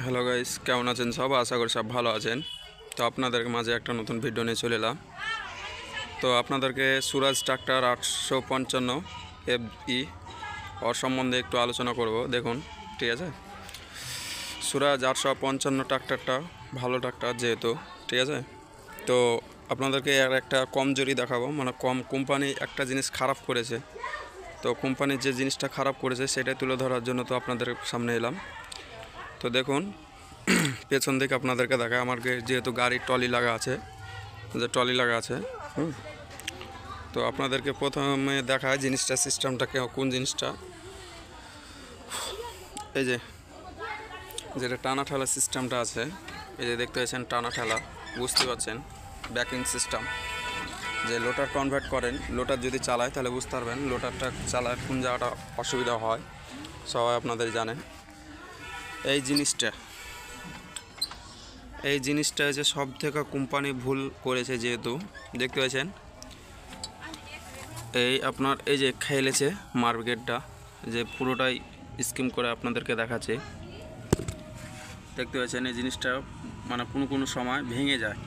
Hello guys, কেমন আছেন সব? আশা করি সব ভালো আছেন। তো আপনাদের মাঝে একটা নতুন ভিডিও নিয়ে চলে এলাম। তো আপনাদেরকে সুরাজ ট্রাক্টর 855 FE ওর সম্বন্ধে একটু আলোচনা করব। দেখুন, ঠিক আছে। সুরাজ 855 ট্রাক্টরটা ভালো ট্রাক্টর যেহেতু, ঠিক আছে। তো আপনাদেরকে আর একটা কমজোরি দেখাবো, মানে কোম্পানি একটা জিনিস খারাপ করেছে। তো কোম্পানির যে জিনিসটা খারাপ করেছে সেটাই তুলে ধরার জন্য তো আপনাদের সামনে এলাম। তো দেখুন, পেছন দিকে আপনাদেরকে দেখায়, আমার যেহেতু গাড়ির ট্রলি লাগা আছে, তো আপনাদেরকে প্রথমে দেখায় জিনিসটা, সিস্টেমটা কোন জিনিসটা। এই যে যেটা টানা ঠেলা সিস্টেমটা আছে, এই যে দেখতে পাচ্ছেন টানা ঠেলা, বুঝতে পারছেন। ব্যাকিং সিস্টেম, যে লোটার কনভার্ট করেন, লোটার যদি চালায় তাহলে বুঝতে পারবেন লোটারটা চালায় কোন জায়গাটা অসুবিধা হয়, সবাই আপনাদের জানেন। এই জিনিসটা হচ্ছে সব থেকে কোম্পানি ভুল করেছে, যেহেতু দেখতে পাচ্ছেন এই আপনার এই যে খেলেছে মার্কেটটা, যে পুরোটাই স্কিম করে আপনাদেরকে দেখাচ্ছে। দেখতে পাচ্ছেন এই জিনিসটা মানে কোনো সময় ভেঙে যায়,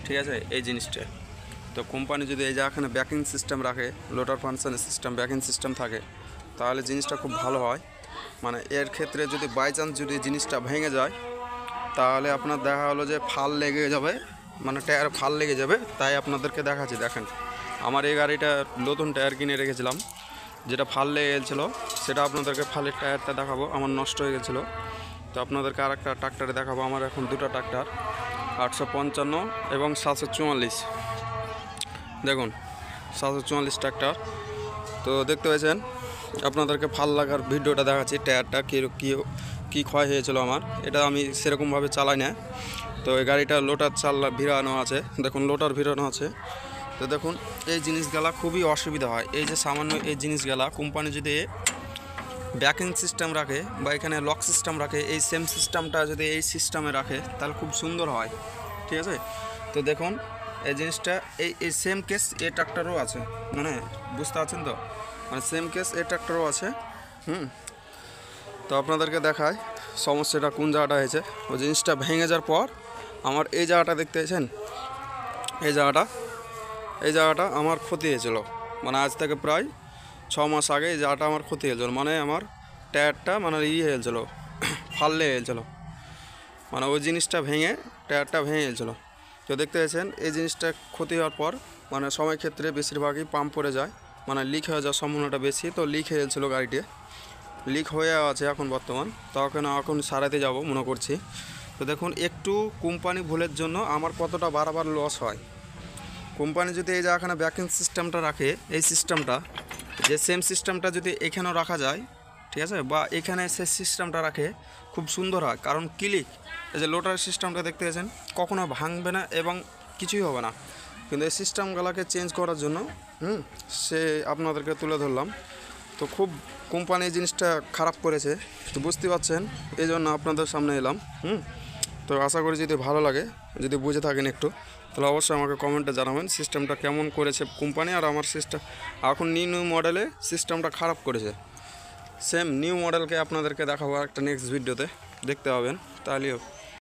ঠিক আছে এই জিনিসটা। তো কোম্পানি যদি এই যে এখানে ব্যাকিং সিস্টেম রাখে, লোটার ফাংশনের সিস্টেম, ব্যাকিং সিস্টেম থাকে, তাহলে জিনিসটা খুব ভালো হয়। মানে এর ক্ষেত্রে যদি বাই চান্স যদি জিনিসটা ভেঙে যায়, তাহলে আপনার দেখা হলো যে ফাল লেগে যাবে, মানে টায়ার ফাল লেগে যাবে। তাই আপনাদেরকে দেখাচ্ছি, দেখেন আমার এই গাড়িটা নতুন টায়ার কিনে রেখেছিলাম, যেটা ফাল লেগে গেছিলো, সেটা আপনাদেরকে ফালের টায়ারটা দেখাবো, আমার নষ্ট হয়ে গেছিলো। তো আপনাদেরকে আর একটা ট্রাক্টরে দেখাবো। আমার এখন দুটো ট্রাক্টর, 855 এবং 744। দেখুন 744 ট্রাক্টর। তো দেখতে পেয়েছেন, আপনাদেরকে ফাল লাগার ভিডিওটা দেখাচ্ছি, টায়ারটা কী ক্ষয় হয়েছিল আমার। এটা আমি সেরকমভাবে চালাই না। তো এই গাড়িটা লোটার ভিড়ানো আছে, দেখুন লোটার ভিড়ানো আছে। তো দেখুন এই জিনিসগুলা খুবই অসুবিধা হয়। এই যে সামান্য এই জিনিসগুলা কোম্পানি যদি ব্যাকিং সিস্টেম রাখে বা এখানে লক সিস্টেম রাখে, এই সেম সিস্টেমটা যদি এই সিস্টেমে রাখে তাহলে খুব সুন্দর হয়, ঠিক আছে। তো দেখুন এই জিনিসটা এই সেম কেস এই ট্রাক্টরও আছে, মানে বুঝতে পারছেন তো, মানে সেম কেস এই ট্রাক্টরও আছে। তো আপনাদেরকে দেখায় সমস্যাটা কোন জায়গাটা হয়েছে। ওই জিনিসটা ভেঙে যাওয়ার পর আমার এই জায়গাটা দেখতে পেয়েছেন, এই জায়গাটা আমার ক্ষতি হয়েছিল। মানে আজ থেকে প্রায় 6 মাস আগে এই জায়গাটা আমার ক্ষতি হয়েছিল। মানে আমার টায়ারটা মানে হয়েছিল, ফাল লেগে গেছিলো, মানে ওই জিনিসটা ভেঙে টায়ারটা ভেঙে গেছিলো। তো দেখতে পেয়েছেন এই জিনিসটা ক্ষতি হওয়ার পর মানে সময় ক্ষেত্রে বেশিরভাগই পাম্প পড়ে যায়, মানে লিক হয়ে যাওয়ার সম্ভাবনাটা বেশি। তো লিক হয়ে গেছিলো, গাড়িটি লিক হয়ে আছে এখন বর্তমান। তো এখন সারাতে যাব মনে করছি। তো দেখুন একটু কোম্পানি ভুলের জন্য আমার কতটা বারবার লস হয়। কোম্পানি যদি এই যে এখানে ব্যাকিং সিস্টেমটা রাখে, এই সিস্টেমটা যে সেম সিস্টেমটা যদি এখানেও রাখা যায়, ঠিক আছে, বা এখানে সে সিস্টেমটা রাখে, খুব সুন্দর হয়। কারণ ক্লিক এই যে লোটার সিস্টেমটা দেখতে পেয়েছেন কখনো ভাঙবে না এবং কিছুই হবে না। কিন্তু এই সিস্টেমগুলোকে চেঞ্জ করার জন্য সে আপনাদেরকে তুলে ধরলাম। তো খুব কোম্পানি এই জিনিসটা খারাপ করেছে, তো বুঝতে পারছেন, এই জন্য আপনাদের সামনে এলাম। তো আশা করি যদি ভালো লাগে, যদি বুঝে থাকেন একটু, তাহলে অবশ্যই আমাকে কমেন্টে জানাবেন সিস্টেমটা কেমন করেছে কোম্পানি। আর আমার সিস্টেম এখন নিউ মডেলে সিস্টেমটা খারাপ করেছে। সেম নিউ মডেলকে আপনাদেরকে দেখাবো একটা নেক্সট ভিডিওতে, দেখতে পাবেন তাহলেও।